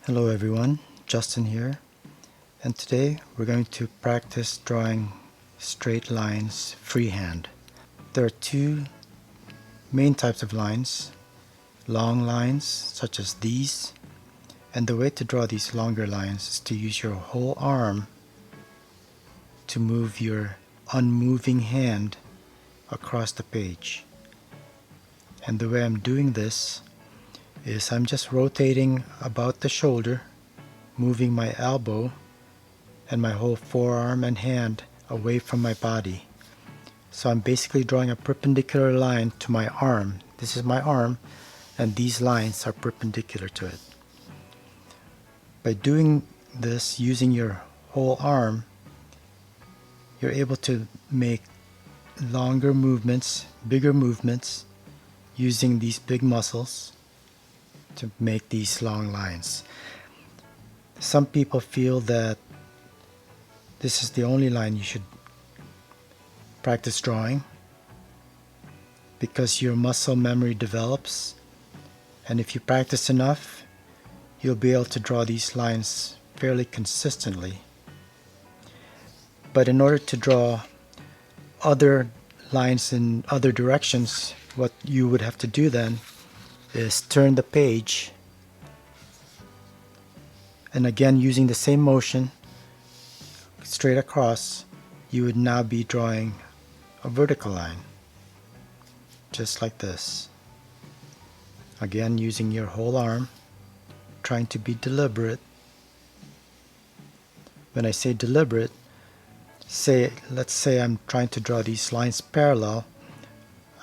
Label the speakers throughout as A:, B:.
A: Hello everyone, Justin here, and today we're going to practice drawing straight lines freehand. There are two main types of lines, long lines such as these, and the way to draw these longer lines is to use your whole arm to move your unmoving hand across the page. And the way I'm doing this is I'm just rotating about the shoulder, moving my elbow and my whole forearm and hand away from my body. So I'm basically drawing a perpendicular line to my arm. This is my arm, and these lines are perpendicular to it. By doing this using your whole arm, you're able to make longer movements, bigger movements, using these big muscles to make these long lines. Some people feel that this is the only line you should practice drawing because your muscle memory develops, and if you practice enough, you'll be able to draw these lines fairly consistently. But in order to draw other lines in other directions, what you would have to do then is turn the page, and again using the same motion straight across, you would now be drawing a vertical line just like this. Again using your whole arm, trying to be deliberate. When I say deliberate, let's say I'm trying to draw these lines parallel,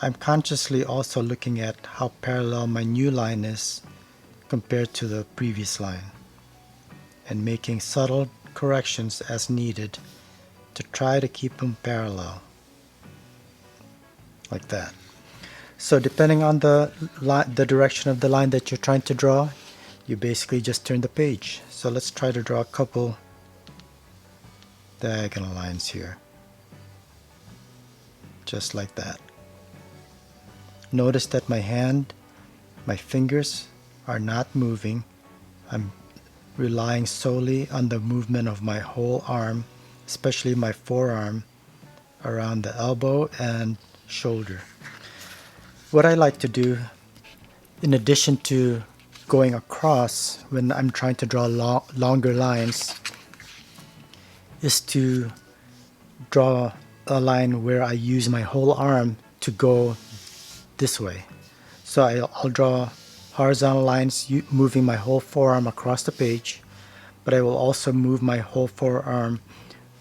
A: I'm consciously also looking at how parallel my new line is compared to the previous line, and making subtle corrections as needed to try to keep them parallel, like that. So depending on the direction of the line that you're trying to draw, you basically just turn the page. So let's try to draw a couple diagonal lines here, just like that. Notice that my fingers are not moving. I'm relying solely on the movement of my whole arm, especially my forearm around the elbow and shoulder. What I like to do, in addition to going across when I'm trying to draw longer lines, is to draw a line where I use my whole arm to go this way. So I'll draw horizontal lines moving my whole forearm across the page, but I will also move my whole forearm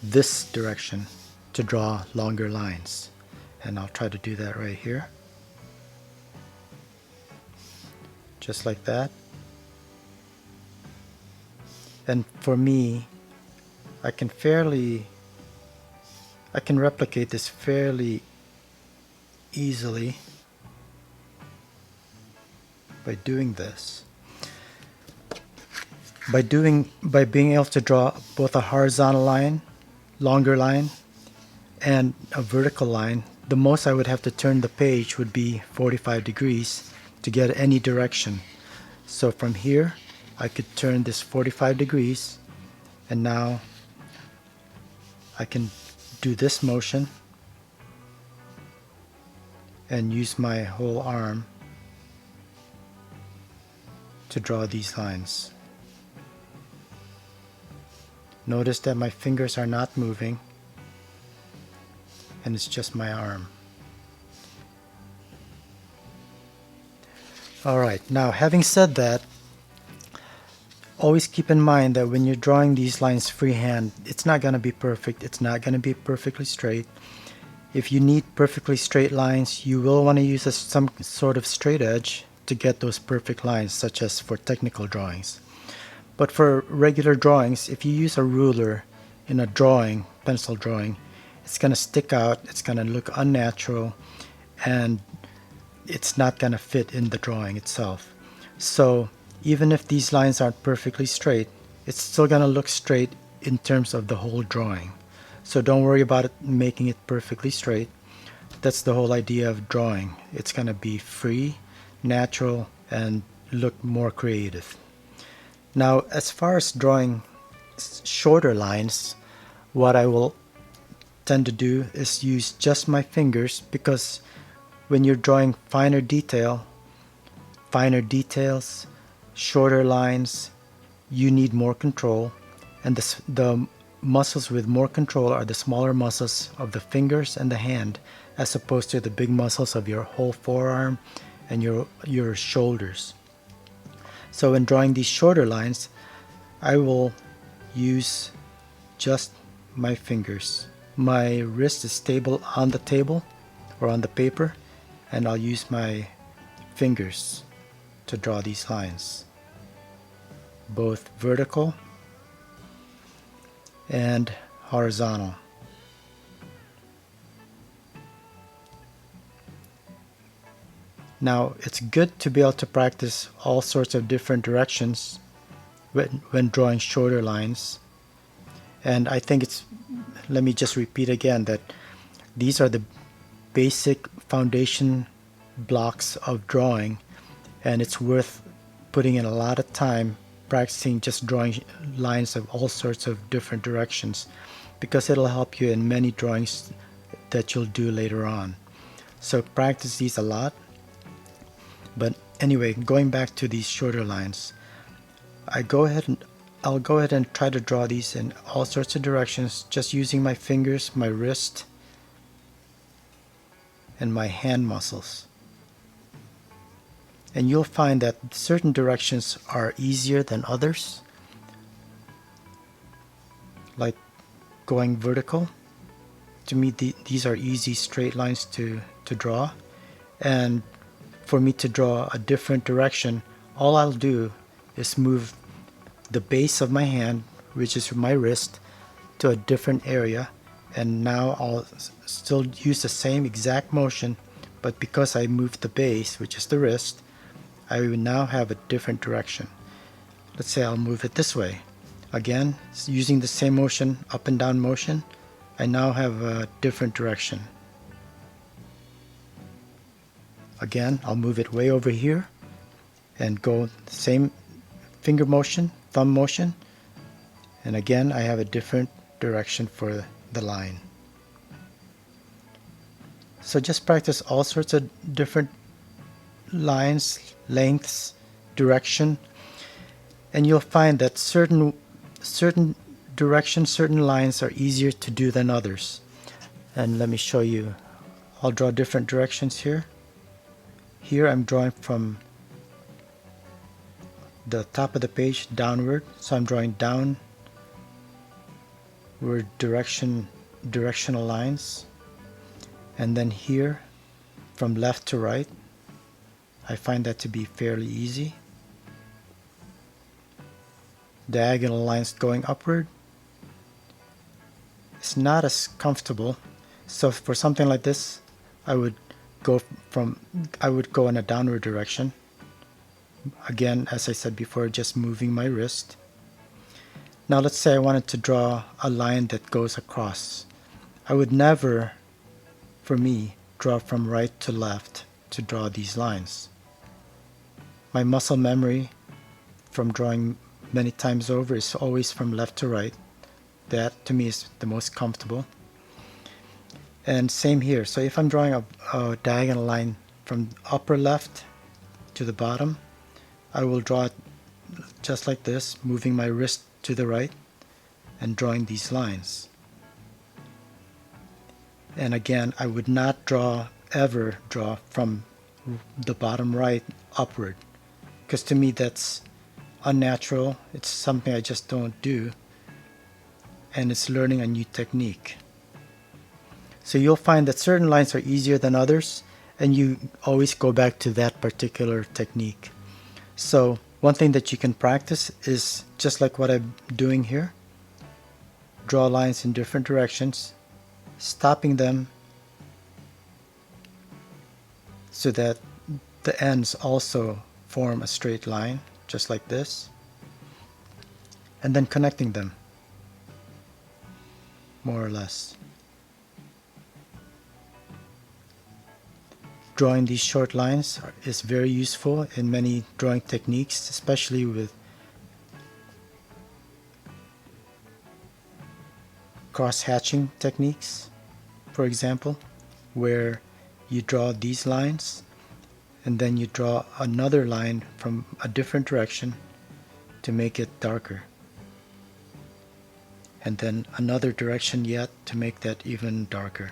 A: this direction to draw longer lines. And I'll try to do that right here. Just like that. And for me, I can replicate this fairly easily by doing this. By being able to draw both a horizontal line, longer line, and a vertical line, the most I would have to turn the page would be 45 degrees to get any direction. So from here, I could turn this 45 degrees, and now I can do this motion and use my whole arm to draw these lines. Notice that my fingers are not moving, and it's just my arm. Alright, now having said that, always keep in mind that when you're drawing these lines freehand, it's not going to be perfect, it's not going to be perfectly straight. If you need perfectly straight lines, you will want to use some sort of straight edge to get those perfect lines, such as for technical drawings. But for regular drawings, if you use a ruler in a drawing, pencil drawing, it's going to stick out, it's going to look unnatural, and it's not going to fit in the drawing itself. So even if these lines aren't perfectly straight, it's still going to look straight in terms of the whole drawing. So don't worry about it making it perfectly straight. That's the whole idea of drawing. It's going to be free, natural, and look more creative. Now, as far as drawing shorter lines, what I will tend to do is use just my fingers, because when you're drawing finer details, shorter lines, you need more control, and the muscles with more control are the smaller muscles of the fingers and the hand, as opposed to the big muscles of your whole forearm and your shoulders. So when drawing these shorter lines, I will use just my fingers. My wrist is stable on the table or on the paper, and I'll use my fingers to draw these lines, both vertical and horizontal. Now, it's good to be able to practice all sorts of different directions when drawing shorter lines. And I think let me just repeat again that these are the basic foundation blocks of drawing, and it's worth putting in a lot of time practicing just drawing lines of all sorts of different directions, because it'll help you in many drawings that you'll do later on. So practice these a lot. But anyway, going back to these shorter lines, I'll go ahead and try to draw these in all sorts of directions, just using my fingers, my wrist, and my hand muscles. And you'll find that certain directions are easier than others, like going vertical. To me, these are easy straight lines to draw. And for me to draw a different direction, all I'll do is move the base of my hand, which is my wrist, to a different area, and now I'll still use the same exact motion, but because I moved the base, which is the wrist, I will now have a different direction. Let's say I'll move it this way. Again, using the same motion, up and down motion, I now have a different direction. Again, I'll move it way over here and go same finger motion, thumb motion, and again I have a different direction for the line. So just practice all sorts of different lines, lengths, direction, and you'll find that certain directions, certain lines are easier to do than others. And let me show you. I'll draw different directions here. Here I'm drawing from the top of the page downward, so I'm drawing downward directional lines. And then here from left to right, I find that to be fairly easy. Diagonal lines going upward, it's not as comfortable. So for something like this, I would go in a downward direction. Again, as I said before, just moving my wrist. Now let's say I wanted to draw a line that goes across. I would never, for me, draw from right to left to draw these lines. My muscle memory from drawing many times over is always from left to right. That to me is the most comfortable. And same here. So if I'm drawing a diagonal line from upper left to the bottom, I will draw it just like this, moving my wrist to the right and drawing these lines. And again, I would not ever draw from the bottom right upward, because to me that's unnatural. It's something I just don't do, and it's learning a new technique. So you'll find that certain lines are easier than others, and you always go back to that particular technique. So one thing that you can practice is just like what I'm doing here. Draw lines in different directions, stopping them so that the ends also form a straight line, just like this, and then connecting them, more or less. Drawing these short lines is very useful in many drawing techniques, especially with cross-hatching techniques, for example, where you draw these lines and then you draw another line from a different direction to make it darker, and then another direction yet to make that even darker.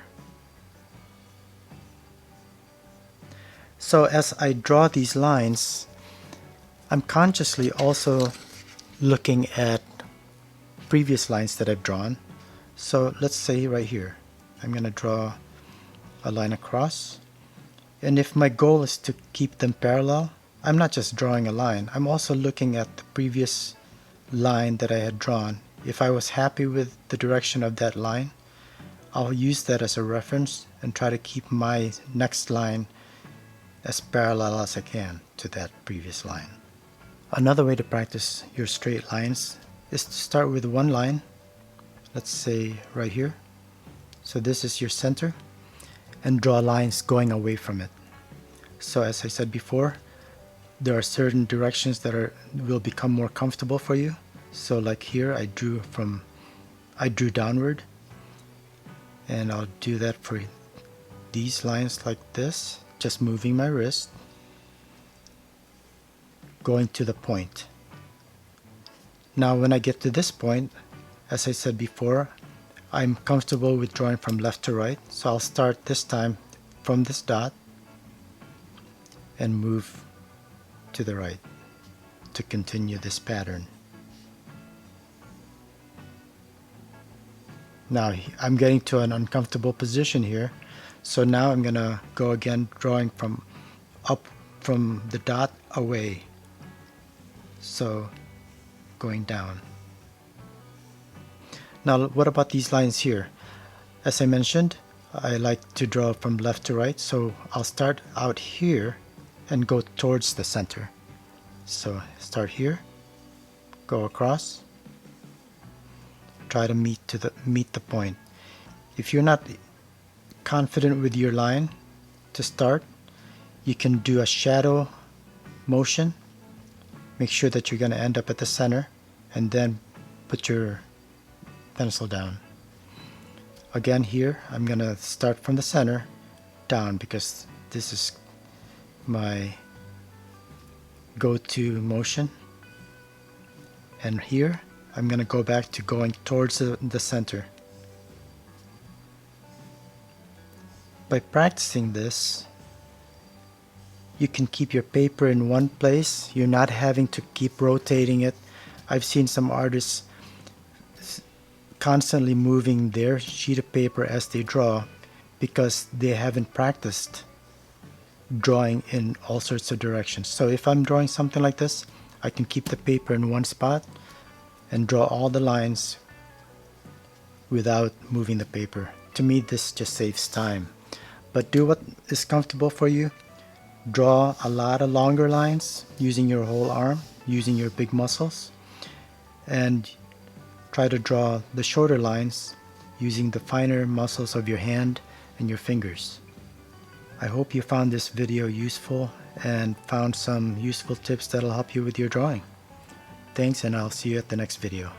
A: So as I draw these lines, I'm consciously also looking at previous lines that I've drawn. So let's say right here, I'm going to draw a line across. And if my goal is to keep them parallel, I'm not just drawing a line, I'm also looking at the previous line that I had drawn. If I was happy with the direction of that line, I'll use that as a reference and try to keep my next line as parallel as I can to that previous line. Another way to practice your straight lines is to start with one line, let's say right here. So this is your center, and draw lines going away from it. So as I said before, there are certain directions that will become more comfortable for you. So like here, I drew downward, and I'll do that for these lines like this, just moving my wrist, going to the point. Now when I get to this point, as I said before, I'm comfortable with drawing from left to right, so I'll start this time from this dot and move to the right to continue this pattern. Now I'm getting to an uncomfortable position here, so now I'm gonna go again, drawing from up from the dot away, so going down. Now what about these lines here? As I mentioned, I like to draw from left to right, so I'll start out here and go towards the center. So start here, go across, try to meet the point. If you're not confident with your line to start, you can do a shadow motion. Make sure that you're going to end up at the center, and then put your pencil down. Again here, I'm going to start from the center down because this is my go-to motion. And here, I'm going to go back to going towards the center. By practicing this, you can keep your paper in one place. You're not having to keep rotating it. I've seen some artists constantly moving their sheet of paper as they draw because they haven't practiced drawing in all sorts of directions. So if I'm drawing something like this, I can keep the paper in one spot and draw all the lines without moving the paper. To me, this just saves time. But do what is comfortable for you. Draw a lot of longer lines using your whole arm, using your big muscles, and try to draw the shorter lines using the finer muscles of your hand and your fingers. I hope you found this video useful and found some useful tips that'll help you with your drawing. Thanks, and I'll see you at the next video.